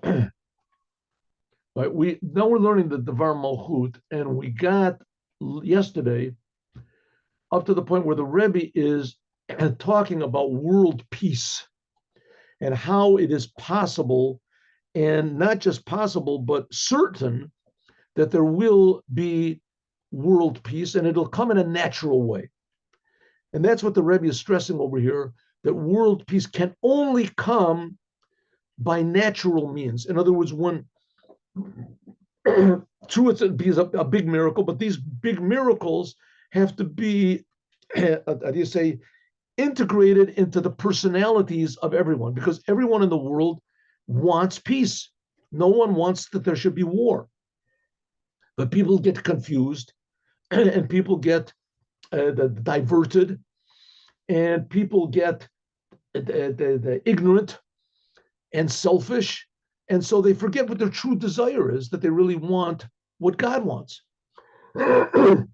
Right, we're learning the Dvar Malchut, and we got yesterday up to the point where the Rebbe is talking about world peace and how it is possible, and not just possible, but certain that there will be world peace, and it'll come in a natural way. And that's what the Rebbe is stressing over here, that world peace can only come by natural means. In other words, when true, it's a big miracle, but these big miracles have to be, how do you say, integrated into the personalities of everyone, because everyone in the world wants peace. No one wants that there should be war. But people get confused and people get diverted and people get the ignorant and selfish. And so they forget what their true desire is, that they really want what God wants. The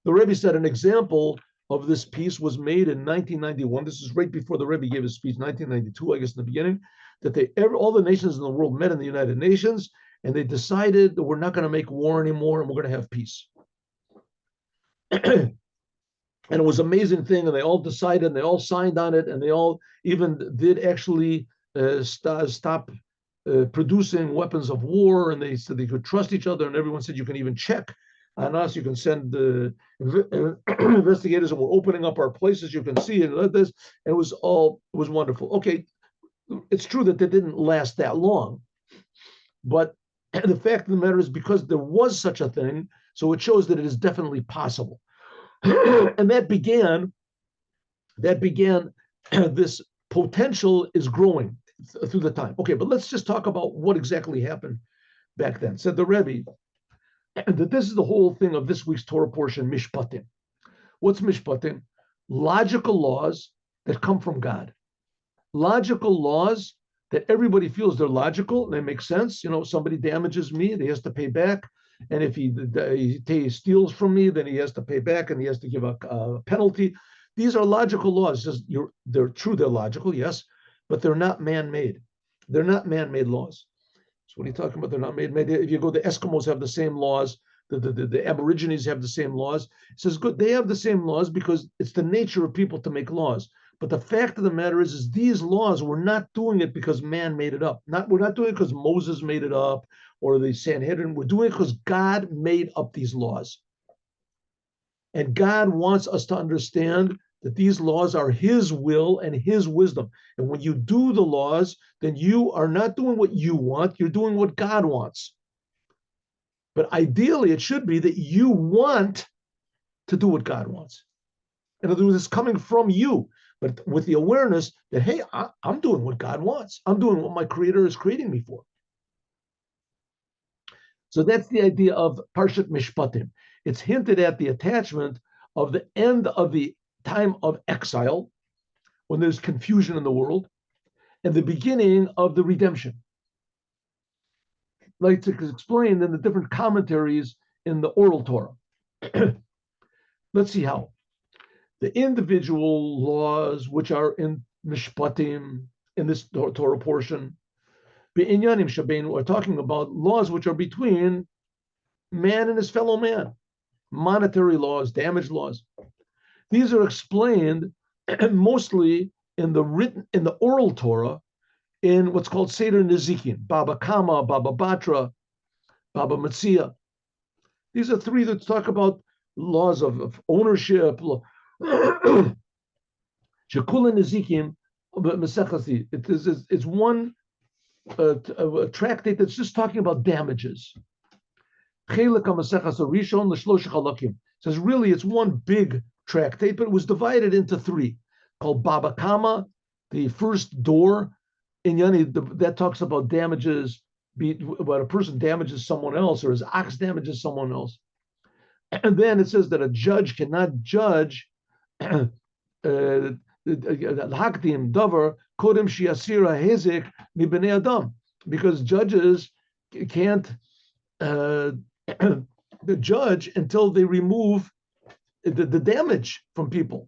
Rebbe said an example of this peace was made in 1991. This is right before the Rebbe gave his speech, 1992, I guess, in the beginning, that all the nations in the world met in the United Nations, and they decided that we're not going to make war anymore, and we're going to have peace. And it was an amazing thing, and they all decided, and they all signed on it, and they all even did actually stop producing weapons of war, and they said they could trust each other, and everyone said you can even check on us, you can send investigators, and we're opening up our places, you can see it, and this, and it was wonderful. Okay, it's true that they didn't last that long, but the fact of the matter is, because there was such a thing, so it shows that it is definitely possible. And that began this potential is growing through the time. Okay, but let's just talk about what exactly happened back then. Said the Rebbe that this is the whole thing of this week's Torah portion, Mishpatim. What's Mishpatim? Logical laws that come from God. Logical laws that everybody feels they're logical, they make sense. You know, somebody damages me, he has to pay back. And if he steals from me, then he has to pay back and he has to give a penalty. These are logical laws. They're true, they're logical, yes, but they're not man-made. They're not man-made laws. So what are you talking about? They're not made. If you go, the Eskimos have the same laws. The Aborigines have the same laws. It says, good, they have the same laws because it's the nature of people to make laws. But the fact of the matter is these laws, we're not doing it because man made it up. We're not doing it because Moses made it up or the Sanhedrin. We're doing it because God made up these laws. And God wants us to understand that these laws are his will and his wisdom. And when you do the laws, then you are not doing what you want, you're doing what God wants. But ideally, it should be that you want to do what God wants. In other words, it's coming from you, but with the awareness that, hey, I'm doing what God wants. I'm doing what my Creator is creating me for. So that's the idea of Parshat Mishpatim. It's hinted at the attachment of the end of the time of exile, when there's confusion in the world, and the beginning of the redemption. Like to explain in the different commentaries in the oral Torah. Let's see how. The individual laws which are in Mishpatim, in this Torah portion, Be'inyanim Shabeinu, are talking about laws which are between man and his fellow man, monetary laws, damage laws. These are explained mostly in the oral Torah, in what's called Seder Nezikin, Baba Kama, Baba Batra, Baba Metzia. These are three that talk about laws of ownership. Shekula Nezikin, it's one a tractate that's just talking about damages. It says really it's one big tractate, but it was divided into three, called Baba Kama, the first door. In Yani, that talks about damages, when a person damages someone else or his ox damages someone else. And then it says that a judge cannot judge Hakdim Dvar Kodem Shiasira Hezek Mi Bnei Adam, because judges can't judge until they remove the damage from people.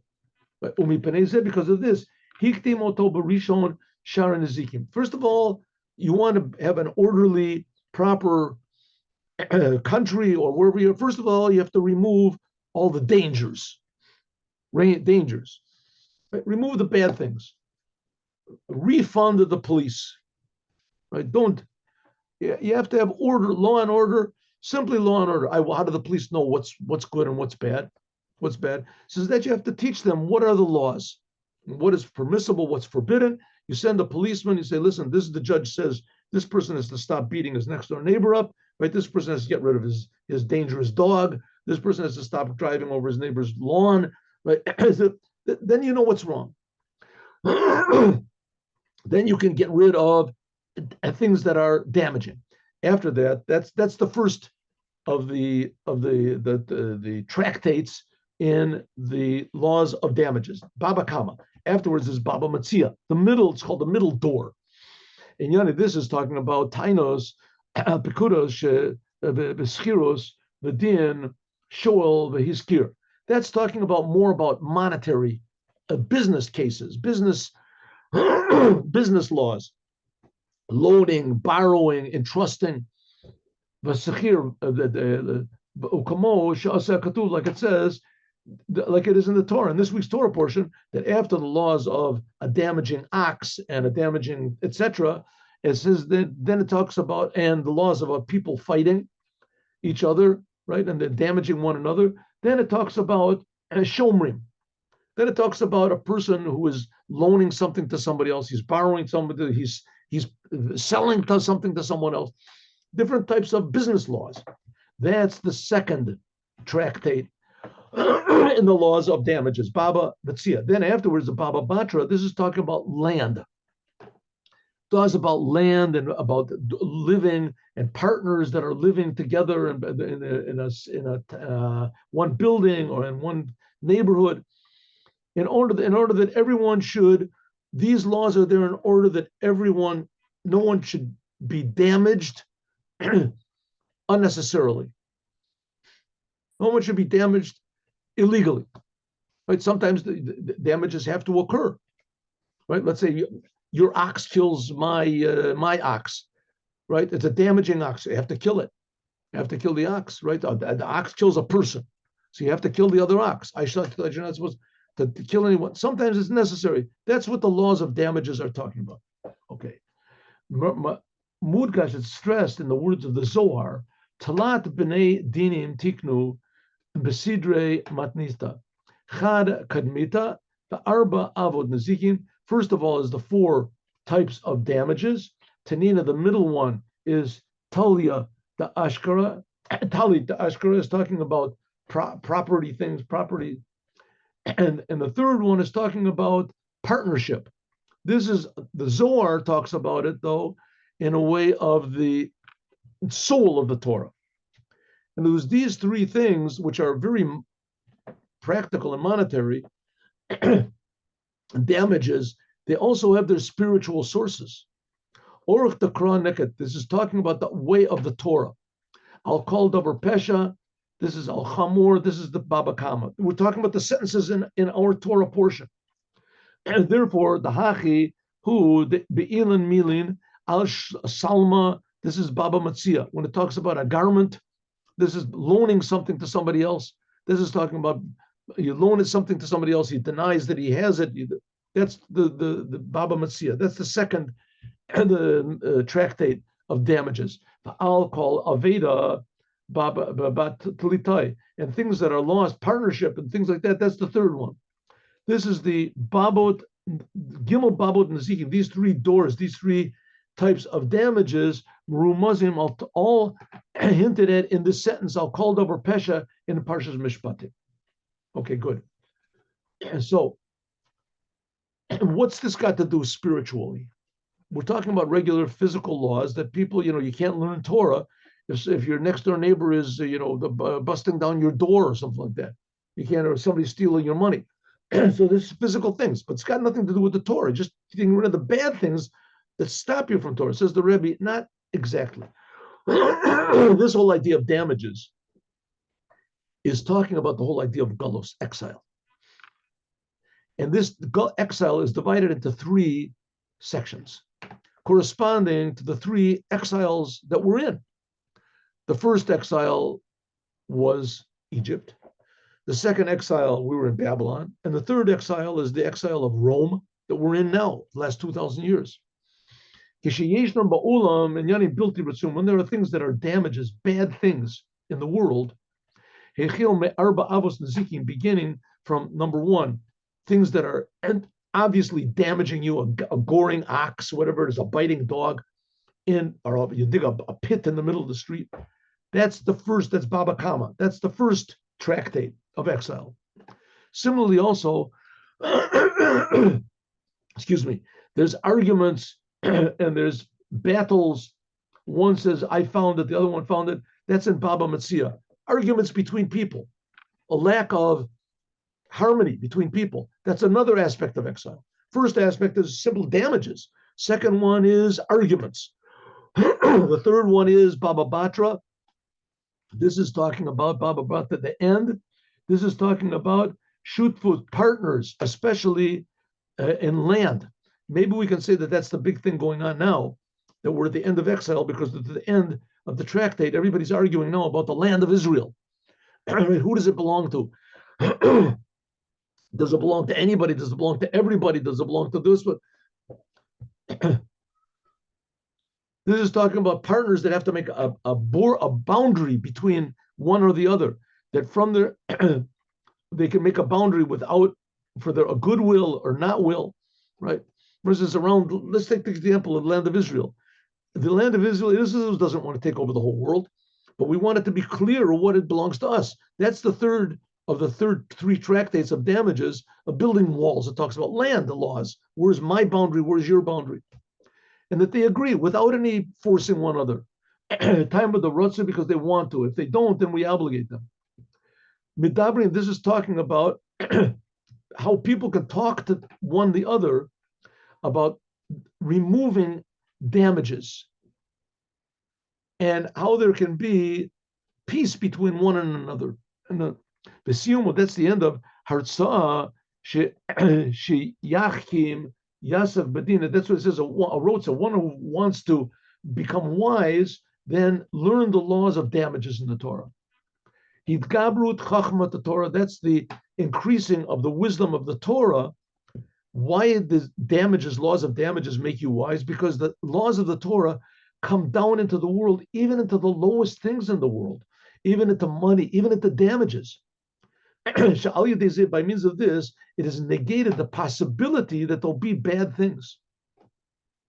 But because of this, Hiktim Oto Barishon Sharon Ezekiel. First of all, you want to have an orderly, proper country or wherever you're. First of all, you have to remove all the dangers. Dangers. Right? Remove the bad things. Refund the police. Right? Don't. You have to have order, law and order. Simply law and order. How do the police know what's good and what's bad? What's bad? So that you have to teach them what are the laws, what is permissible, what's forbidden. You send a policeman. You say, listen, this is the judge says this person has to stop beating his next door neighbor up. Right? This person has to get rid of his dangerous dog. This person has to stop driving over his neighbor's lawn. Right? Then you know what's wrong. Then you can get rid of things that are damaging. After that, that's the first of the tractates in the laws of damages. Baba Kama. Afterwards is Baba Matzia. The middle, it's called the middle door. And Yanni, this is talking about Tainos, Pekudos, Beschiros, Vedin, Shoel, Vehiskir. That's talking about more about monetary business cases, business laws, loaning, borrowing, entrusting. Like it says, like it is in the Torah, in this week's Torah portion, that after the laws of a damaging ox and a damaging, etc., it says that then it talks about, and the laws about people fighting each other, right, and then damaging one another. Then it talks about shomrim. Then it talks about a person who is loaning something to somebody else. He's borrowing somebody. He's selling something to someone else. Different types of business laws. That's the second tractate in the laws of damages, Baba Batzia. Then afterwards, the Baba Batra, this is talking about land. Talks about land and about living and partners that are living together in a one building or in one neighborhood. In order that everyone should, these laws are there in order that no one should be damaged unnecessarily. No one should be damaged illegally. Right? Sometimes the damages have to occur. Right? Let's say your ox kills my ox. Right? It's a damaging ox. You have to kill it. You have to kill the ox. Right? The ox kills a person, so you have to kill the other ox. You're not supposed to kill anyone. Sometimes it's necessary. That's what the laws of damages are talking about. Okay. Mudgash is stressed in the words of the Zohar, Talat b'nei dinim tiknu besidre matnista. Chad kadmita, the arba avod nezikin. First of all is the 4 types of damages. Tanina, the middle one, is Talia the Ashkara. Talit the Ashkara is talking about property things, property. And the third one is talking about partnership. This is, the Zohar talks about it, though, in a way of the soul of the Torah. And there was these 3 things, which are very practical and monetary damages. They also have their spiritual sources. Orach Dakra Neket, this is talking about the way of the Torah. Al Kol Davar Pesha, this is Al Chamor, this is the Baba Kama. We're talking about the sentences in our Torah portion. And therefore, the Hachi, who, the Be'ilan Milin, Al Salma, this is Baba Matzia. When it talks about a garment, this is loaning something to somebody else. This is talking about you loan something to somebody else, he denies that he has it. That's the Baba Matzia. That's the second tractate of damages. I'll call Aveda Baba Tlitai, and things that are lost, partnership and things like that. That's the third one. This is the Babot, Gimel Babot Nezikim. These 3 doors, these 3 types of damages, Rumazim, all hinted at in this sentence. I'll call over Pesha in the Parshas Mishpatim. Okay, good. And so, what's this got to do spiritually? We're talking about regular physical laws that people, you can't learn Torah if your next door neighbor is, busting down your door or something like that. You can't, or somebody stealing your money. So there's physical things, but it's got nothing to do with the Torah. Just getting rid of the bad things that stop you from Torah. Says the Rebbe, not exactly. This whole idea of damages is talking about the whole idea of galus, exile. And this exile is divided into 3 sections corresponding to the 3 exiles that we're in. The first exile was Egypt. The second exile, we were in Babylon. And the third exile is the exile of Rome that we're in now, the last 2,000 years. When there are things that are damages, bad things in the world, beginning from number 1, things that are obviously damaging you, a goring ox, whatever it is, a biting dog, or you dig a pit in the middle of the street. That's the first, that's Baba Kama. That's the first tractate of exile. Similarly, also, excuse me, there's arguments and there's battles. One says, I found it, the other one found it. That's in Baba Metzia. Arguments between people, a lack of harmony between people. That's another aspect of exile. First aspect is simple damages. Second one is arguments. The third one is Baba Batra. This is talking about Baba Batra at the end. This is talking about shutfut partners, especially in land. Maybe we can say that that's the big thing going on now, that we're at the end of exile, because at the end of the tractate, everybody's arguing now about the land of Israel. Who does it belong to? Does it belong to anybody? Does it belong to everybody? Does it belong to this? But this is talking about partners that have to make a boundary between one or the other, that from their they can make a boundary without, for their a goodwill or not will, right? Versus around, let's take the example of the land of Israel. The land of Israel doesn't want to take over the whole world, but we want it to be clear what it belongs to us. That's the third of the 3 tractates of damages, of building walls. It talks about land, the laws. Where's my boundary? Where's your boundary? And that they agree without any forcing one another. Time of the Rutsa, because they want to. If they don't, then we obligate them. Midabrim, this is talking about how people can talk to one the other about removing damages and how there can be peace between one and another. And that's the end of Hartzah Yachim Yasef Bedina. That's what it says, a Rotza, one who wants to become wise, then learn the laws of damages in the Torah. Hidgabrut Chachmat Torah, that's the increasing of the wisdom of the Torah. Why the laws of damages make you wise? Because the laws of the Torah come down into the world, even into the lowest things in the world, even into money, even into damages. By means of this, it has negated the possibility that there'll be bad things,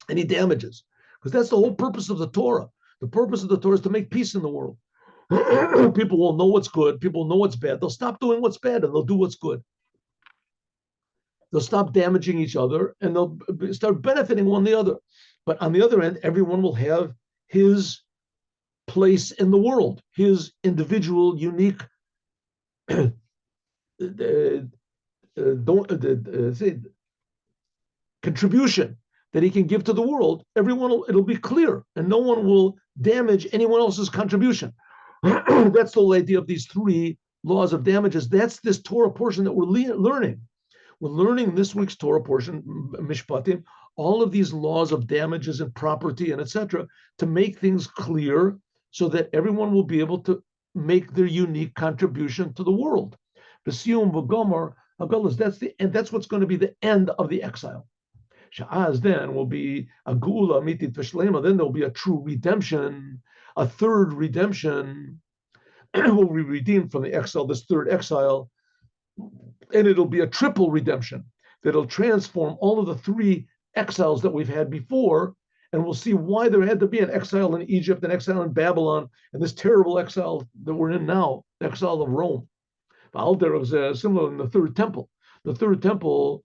any damages, because that's the whole purpose of the Torah. The purpose of the Torah is to make peace in the world. People will know what's good. People will know what's bad. They'll stop doing what's bad and they'll do what's good. They'll stop damaging each other and they'll start benefiting one the other. But on the other end, everyone will have his place in the world, his individual, unique contribution that he can give to the world. It'll be clear, and no one will damage anyone else's contribution. That's the whole idea of these 3 laws of damages. That's this Torah portion that we're learning. We're learning this week's Torah portion, Mishpatim, all of these laws of damages and property and etc., to make things clear so that everyone will be able to make their unique contribution to the world. B'siyum v'gomer hagalus, that's what's going to be the end of the exile. Sha'az then will be a geula mitit v'shlema, then there'll be a true redemption, a third redemption. Will be redeemed from the exile, this third exile, and it'll be a triple redemption that'll transform all of the 3 exiles that we've had before, and we'll see why there had to be an exile in Egypt, an exile in Babylon, and this terrible exile that we're in now, the exile of Rome. There was similar in the third temple. The third temple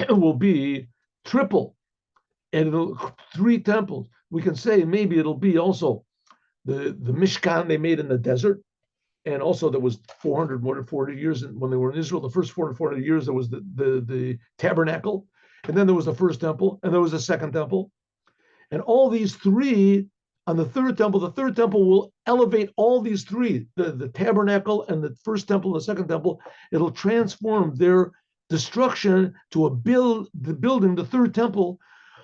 will be triple, and it'll 3 temples. We can say maybe it'll be also the Mishkan they made in the desert, and also there was more than 400 years when they were in Israel. The first 400 years there was the tabernacle, and then there was the first temple, and there was the second temple, and all these 3 on the third temple. The third temple will elevate all these 3, the tabernacle and the first temple and the second temple. It'll transform their destruction to the building, the third temple,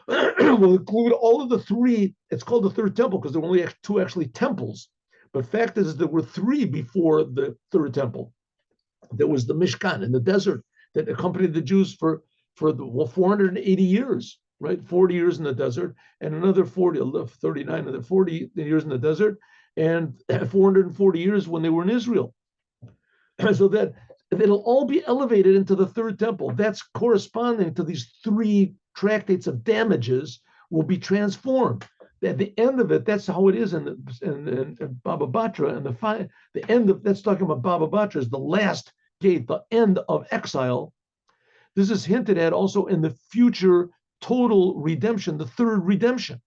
will include all of the three. It's called the third temple because there were only two actually temples. But fact is, there were three before the third temple. There was the Mishkan in the desert that accompanied the Jews for the 480 years, right? 40 years in the desert, and another 39, another 40 years in the desert, and 440 years when they were in Israel. So that it'll all be elevated into the third temple. That's corresponding to these three tractates of damages will be transformed. At the end of it, that's how it is in Baba Batra, and the end of that's talking about Baba Batra is the last gate, the end of exile. This is hinted at also in the future total redemption, the third redemption.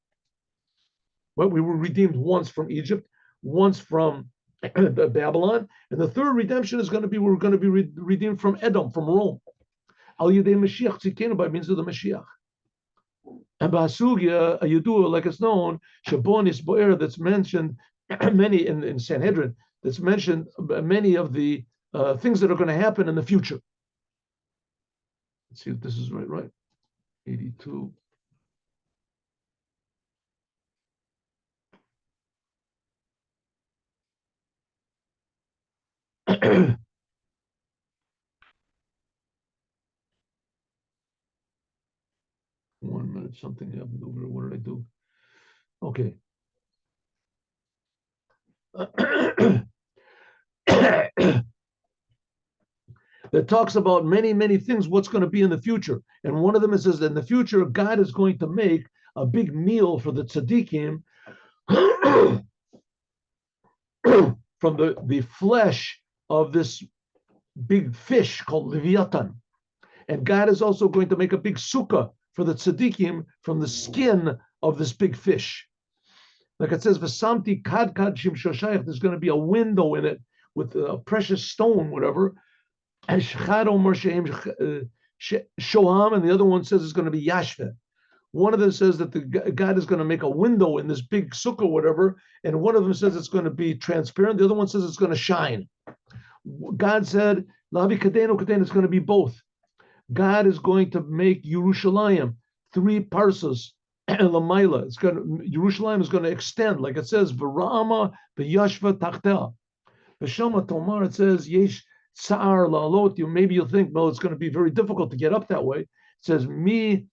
Well, we were redeemed once from Egypt, once from Babylon, and the third redemption is going to be we're going to be redeemed from Edom, from Rome. Al Yedei Mashiach Tzidkenu, by means of the Mashiach. And Bahasugya, a Yudua, like it's known, Shabonis Boer, that's mentioned many in Sanhedrin, that's mentioned many of the things that are going to happen in the future. Let's see if this is right. 82. One minute, something happened over. What did I do? Okay. That talks about many, many things, what's going to be in the future. And one of them is that in the future, God is going to make a big meal for the tzaddikim from the flesh of this big fish called Leviathan. And God is also going to make a big sukkah for the tzaddikim from the skin of this big fish. Like it says, V'samti kad shim shoshayach, there's going to be a window in it with a precious stone, whatever. And Shoham, and the other one says it's going to be Yashveh. One of them says that God is going to make a window in this big sukkah, whatever, and one of them says it's going to be transparent. The other one says it's going to shine. God said, Lavi Kadenu Kadenu, it's going to be both. God is going to make Yerushalayim 3 parsos and Lamaila. Yerushalayim is going to extend, like it says, V'ra'ama v'yashva tachtel. V'shama Tomar, it says, Yesh Sa'ar la'alot. Maybe you'll think, well, it's going to be very difficult to get up that way. It says, Mi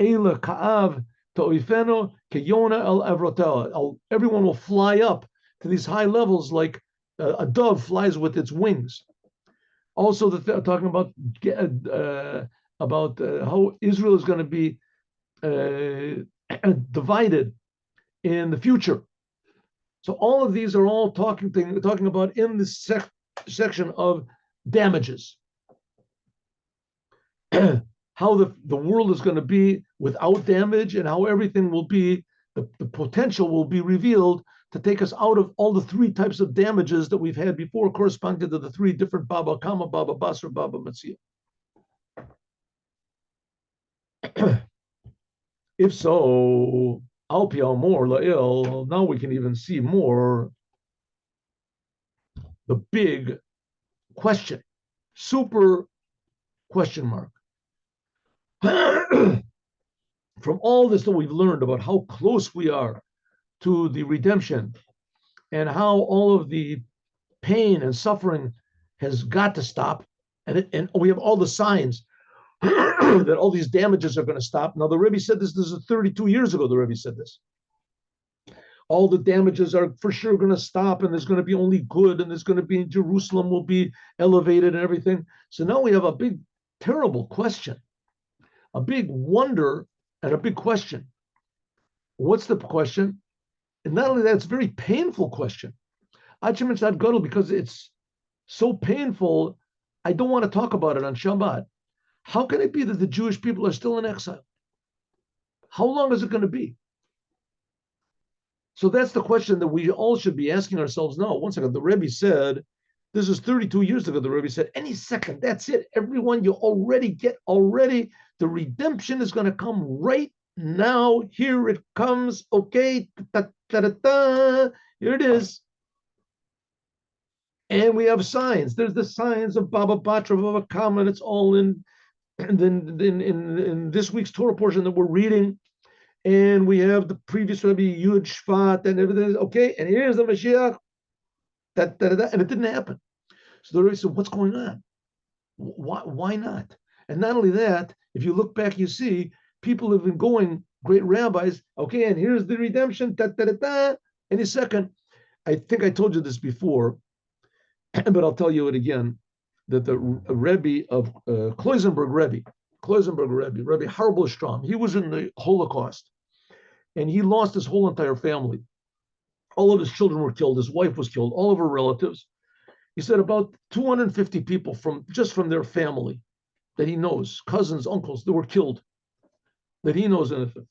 Eila Ka'av To'ifeno Keyona El Evrotel. Everyone will fly up to these high levels like a dove flies with its wings. Also, they're talking about how Israel is going to be divided in the future. So all of these are all talking about in this section of damages. How the world is going to be without damage, and how everything will be, the potential will be revealed to take us out of all the 3 types of damages that we've had before, corresponding to the 3 different Baba Kama, Baba Bas, or Baba Matzia. If so, Alpial more La'il, now we can even see more the big question, super question mark. From all this that we've learned about how close we are to the redemption and how all of the pain and suffering has got to stop, and we have all the signs that all these damages are going to stop. Now, the Rebbe said this is 32 years ago, the Rebbe said this. All the damages are for sure going to stop, and there's going to be only good, and there's going to be, Jerusalem will be elevated and everything. So now we have a big, terrible question, a big wonder and a big question. What's the question? And not only that, it's a very painful question. Because it's so painful, I don't want to talk about it on Shabbat. How can it be that the Jewish people are still in exile? How long is it going to be? So that's the question that we all should be asking ourselves now. One second, the Rebbe said, this is 32 years ago, the Rebbe said, any second, that's it. Everyone, you already, the redemption is going to come right now. Here it comes. Okay, here it is. And we have signs. There's the signs of Baba Batra, Baba Kama, and it's all in this week's Torah portion that we're reading. and we have the previous Rebbe Yud Shvat and everything. Okay, and here's the Mashiach. And it didn't happen. So the Rebbe said, "What's going on? Why not?" And not only that, if you look back, you see people have been going, great rabbis. Okay, and here's the redemption. Any second, I think I told you this before, but I'll tell you it again. That the Rebbe of Kloisenberg Rebbe, Rebbe Harbelstrom, he was in the Holocaust, and he lost his whole entire family. All of his children were killed. His wife was killed. All of her relatives. He said about 250 people from their family that he knows, cousins, uncles, that were killed, that he knows anything.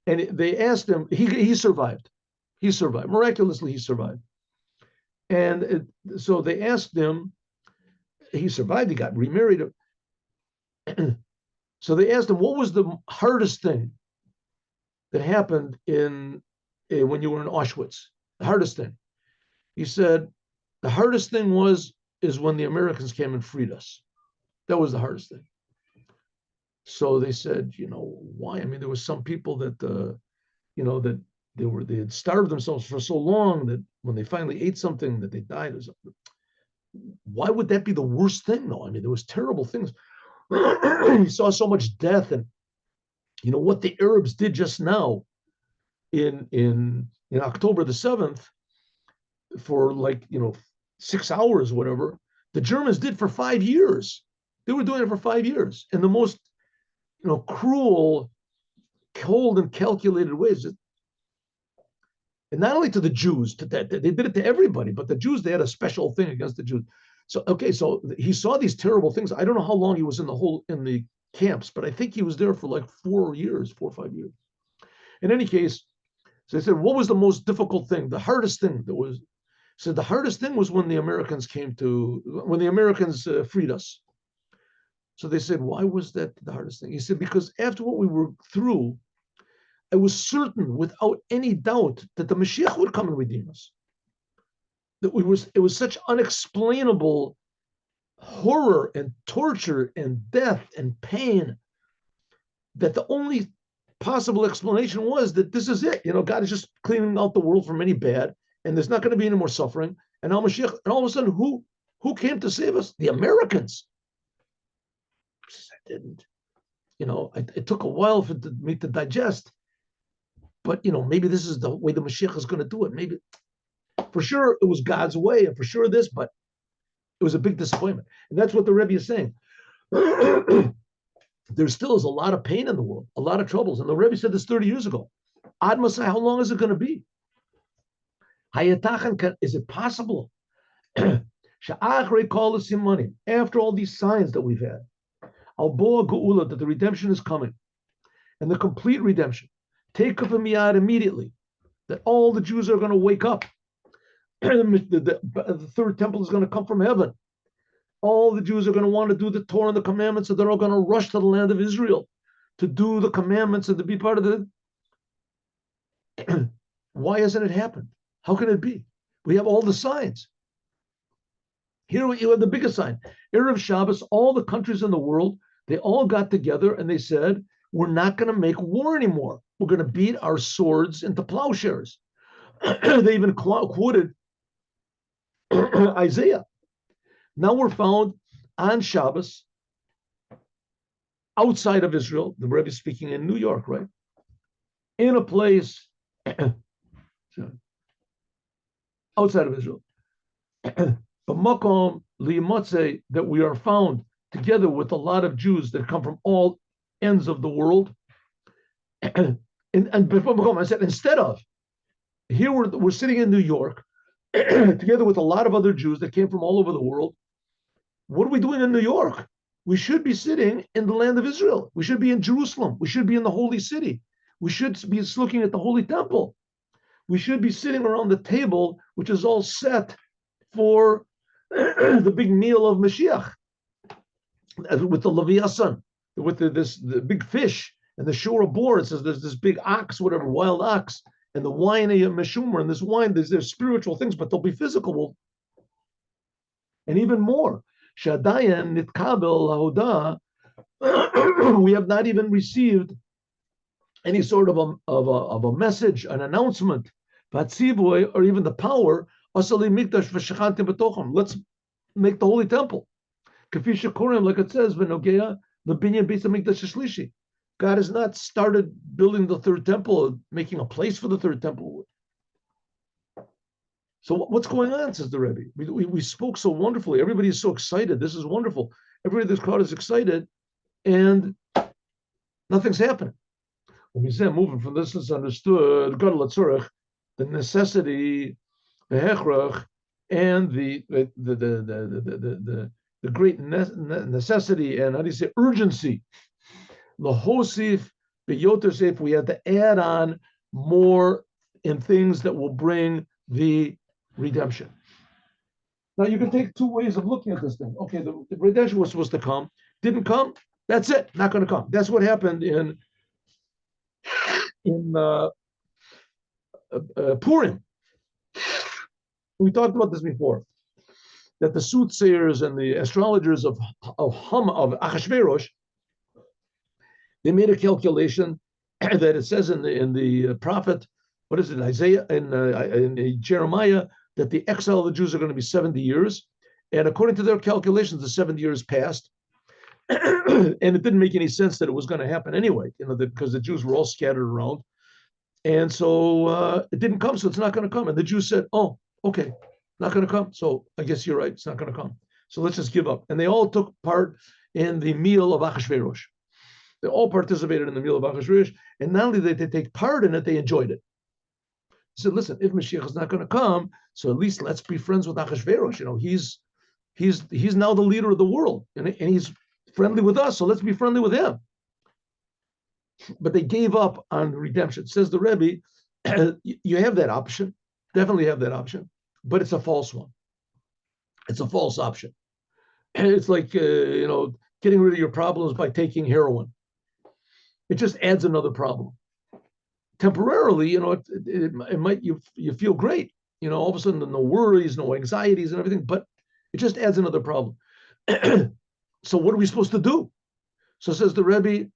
And they asked him, he survived. He survived. Miraculously, he survived. And so they asked him, he survived, he got remarried. So they asked him, what was the hardest thing that happened when you were in Auschwitz? The hardest thing. He said, the hardest thing is when the Americans came and freed us. That was the hardest thing. So they said, why? I mean, there was some people that, that they had starved themselves for so long that when they finally ate something that they died. Why would that be the worst thing, though? I mean, there was terrible things. He saw so much death, and what the Arabs did just now in October the 7th for 6 hours, whatever, the Germans did for 5 years. They were doing it for 5 years in the most cruel, cold, and calculated ways. And not only to the Jews, they did it to everybody, but the Jews, they had a special thing against the Jews. So he saw these terrible things. I don't know how long he was in the camps, but I think he was there for 4 or 5 years. In any case, so they said, what was the most difficult thing? The hardest thing the hardest thing was when the Americans freed us. So they said, why was that the hardest thing? He said, because after what we were through, I was certain, without any doubt, that the Mashiach would come and redeem us. It was such unexplainable horror and torture and death and pain that the only possible explanation was that this is it. God is just cleaning out the world from any bad, and there's not going to be any more suffering. And now Mashiach, and all of a sudden, who came to save us? The Americans. I didn't. It took a while for me to digest. But maybe this is the way the Mashiach is going to do it. Maybe, for sure, it was God's way, and for sure this, but it was a big disappointment. And that's what the Rebbe is saying. There still is a lot of pain in the world, a lot of troubles. And the Rebbe said this 30 years ago. Ad Masai, how long is it going to be? Is it possible? After all these signs that we've had, that the redemption is coming, and the complete redemption, take up a miyad immediately, that all the Jews are going to wake up. The third temple is going to come from heaven. All the Jews are going to want to do the Torah and the commandments, so they're all going to rush to the land of Israel to do the commandments and to be part of the. Why hasn't it happened? How can it be? We have all the signs. Here you have the biggest sign. Erev Shabbos, all the countries in the world, they all got together and they said, we're not going to make war anymore. We're going to beat our swords into plowshares. They even quoted Isaiah. Now we're found on Shabbos outside of Israel. The Rebbe is speaking in New York, right? In a place outside of Israel. Makom liyimotze, that we are found together with a lot of Jews that come from all ends of the world. And before Makom, I said, instead of, here we're sitting in New York together with a lot of other Jews that came from all over the world. What are we doing in New York? We should be sitting in the land of Israel. We should be in Jerusalem. We should be in the holy city. We should be looking at the holy temple. We should be sitting around the table, which is all set for the big meal of Mashiach, with the Leviathan, with the big fish and the shore of boar. It says there's this big ox, whatever, wild ox, and the wine of Meshumer, and this wine, there's spiritual things, but they'll be physical. And even more, Shadayan Nitkabel Lahoda, we have not even received any sort of a message, an announcement, vatzivoy, or even the power, asali mikdash v'shechantim b'tocham. Let's make the holy temple. Kafi shekorim, like it says, v'nogea l'binyan beis hamikdash shlishi. God has not started building the third temple, making a place for the third temple. So what's going on, says the Rebbe? We spoke so wonderfully. Everybody is so excited. This is wonderful. Everybody in this crowd is excited, and nothing's happening. When we say moving from this is understood, the necessity, the hechrach, and the great necessity, and how do you say urgency? Lahosif b'yotosef, we had to add on more in things that will bring the redemption. Now you can take two ways of looking at this thing. Okay, the redemption was supposed to come, didn't come. That's it, not going to come. That's what happened in Purim. We talked about this before. That the soothsayers and the astrologers of Achashverosh, they made a calculation that it says in the prophet, what is it, Isaiah, in Jeremiah, that the exile of the Jews are going to be 70 years. And according to their calculations, the 70 years passed. And it didn't make any sense that it was going to happen anyway, because the Jews were all scattered around. And so it didn't come, so it's not going to come. And the Jews said, oh, okay, not going to come. So I guess you're right, it's not going to come. So let's just give up. And they all took part in the meal of Achashverosh. They all participated in the meal of Achashverosh. And not only did they take part in it, they enjoyed it. He said, listen, if Mashiach is not going to come, so at least let's be friends with Achashverosh. You know, he's now the leader of the world, and he's friendly with us, so let's be friendly with him. But they gave up on redemption. Says the Rebbe, you have that option, definitely have that option, but it's a false one. It's a false option. It's like, getting rid of your problems by taking heroin. It just adds another problem. Temporarily, it might, you feel great. All of a sudden, no worries, no anxieties and everything, but it just adds another problem. So what are we supposed to do? So says the Rebbe,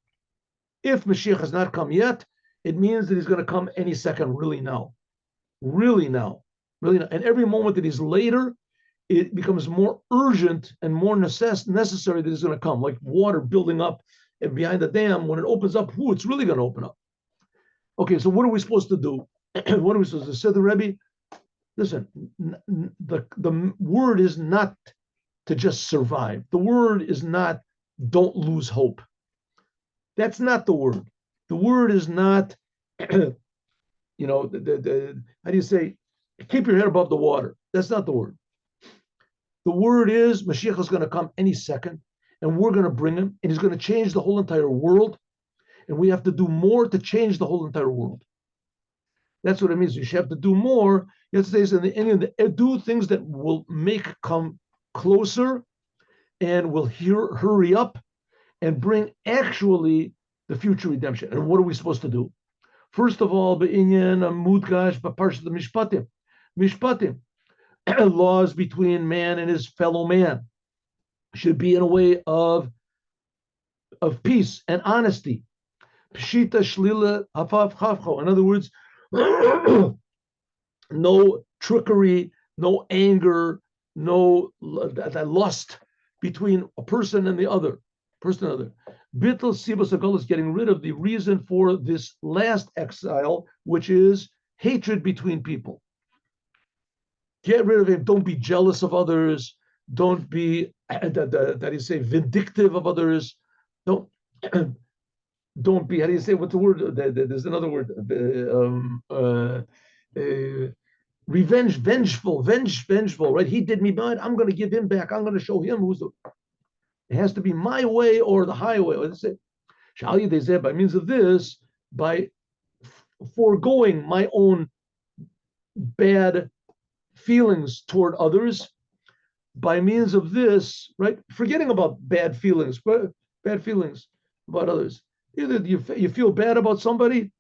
if Mashiach has not come yet, it means that he's going to come any second, really now. Really now. Really now. And every moment that he's later, it becomes more urgent and more necessary that he's going to come, like water building up and behind the dam. When it opens up, it's really going to open up. Okay, so what are we supposed to do? What are we supposed to say? The Rebbe, listen, the word is not to just survive. The word is not don't lose hope. That's not the word. The word is not, how do you say, keep your head above the water. That's not the word. The word is Mashiach is going to come any second, and we're going to bring him, and he's going to change the whole entire world, and we have to do more to change the whole entire world. That's what it means. You should have to do more. You have to say, do things that will come closer and will hurry up and bring actually the future redemption. And what are we supposed to do? First of all, be'inyan mudgash b'parshat Mishpatim. Mishpatim, laws between man and his fellow man, should be in a way of peace and honesty. Pshita shlila hafav chavcho. In other words, no trickery, no anger, no lust between a person and the other. Bittul sibas agol is getting rid of the reason for this last exile, which is hatred between people. Get rid of it. Don't be jealous of others. Don't be, vindictive of others. Don't be, how do you say, what's the word? There's another word. Vengeful, right? He did me bad. I'm going to give him back. I'm going to show him it has to be my way or the highway. Let's say, by means of this, by foregoing my own bad feelings toward others, by means of this, right? Forgetting about bad feelings about others. Either you feel bad about somebody,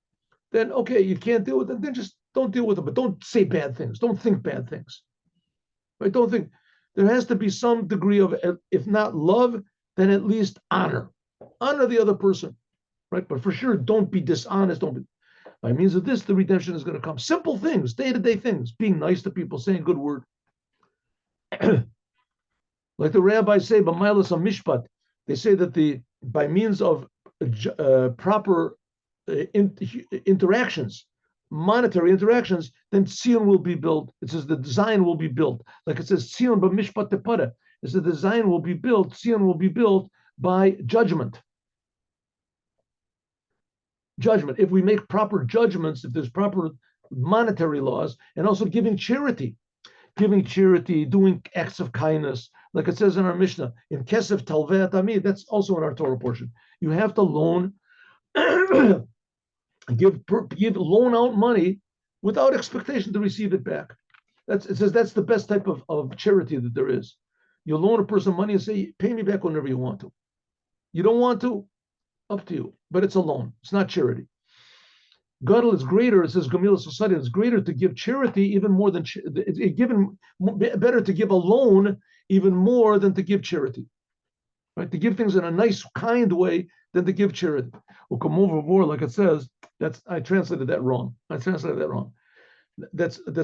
then okay, you can't deal with it, then just don't deal with it, but don't say bad things. Don't think bad things. Right? Don't think. There has to be some degree of, if not love, then at least honor. Honor the other person. right? But for sure, don't be dishonest. Don't be. By means of this, the redemption is going to come. Simple things, day-to-day things, being nice to people, saying a good word. Like the rabbis say, b'mailas mishpat, they say that by means of proper interactions, monetary interactions, then Zion will be built. It says the design will be built. Like it says, Zion b'mishpat tepara. It says the design will be built, Zion will be built by judgment. Judgment. If we make proper judgments, if there's proper monetary laws, and also giving charity, doing acts of kindness, like it says in our Mishnah, in Kesef Talveat Ami, that's also in our Torah portion. You have to loan, give loan out money without expectation to receive it back. It says that's the best type of charity that there is. You loan a person money and say, pay me back whenever you want to. You don't want to, up to you, but it's a loan. It's not charity. Gadol is greater. It says Gamila society is greater to give charity even more than better to give a loan even more than to give charity. Right? To give things in a nice, kind way than to give charity. Well, come over like it says. I translated that wrong. That's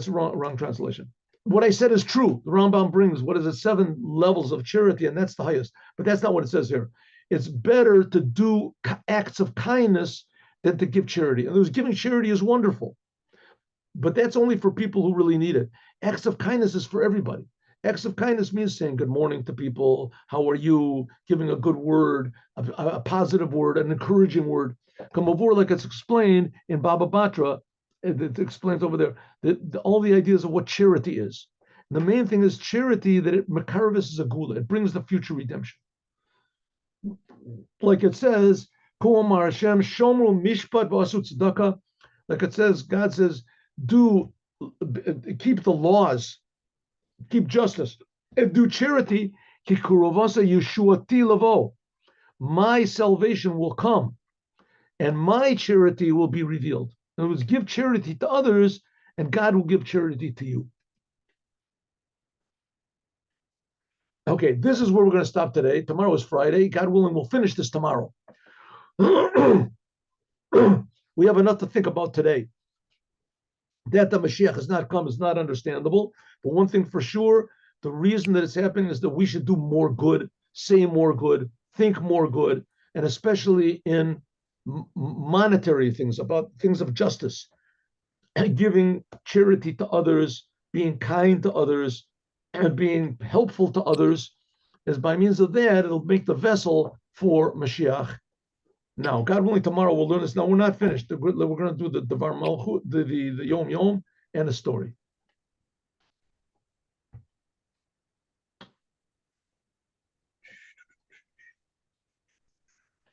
wrong translation. What I said is true. The Rambam brings 7 levels of charity, and that's the highest. But that's not what it says here. It's better to do acts of kindness than to give charity. And giving charity is wonderful, but that's only for people who really need it. Acts of kindness is for everybody. Acts of kindness means saying good morning to people, how are you, giving a good word, a positive word, an encouraging word. Come over, like it's explained in Baba Batra, it explains over there all the ideas of what charity is. And the main thing is charity, that it makarvis is a gula, it brings the future redemption. Like it says, like it says, God says, keep the laws, keep justice, and do charity. My salvation will come, and my charity will be revealed. In other words, give charity to others, and God will give charity to you. Okay, this is where we're going to stop today. Tomorrow is Friday. God willing, we'll finish this tomorrow. We have enough to think about today. That the Mashiach has not come is not understandable. But one thing for sure, the reason that it's happening is that we should do more good, say more good, think more good, and especially in monetary things, about things of justice, and giving charity to others, being kind to others, and being helpful to others, as by means of that, it'll make the vessel for Mashiach. Now, God willing, tomorrow we'll learn this. Now, we're not finished. We're going to do the Dvar Malchut, the Yom Yom, and the story.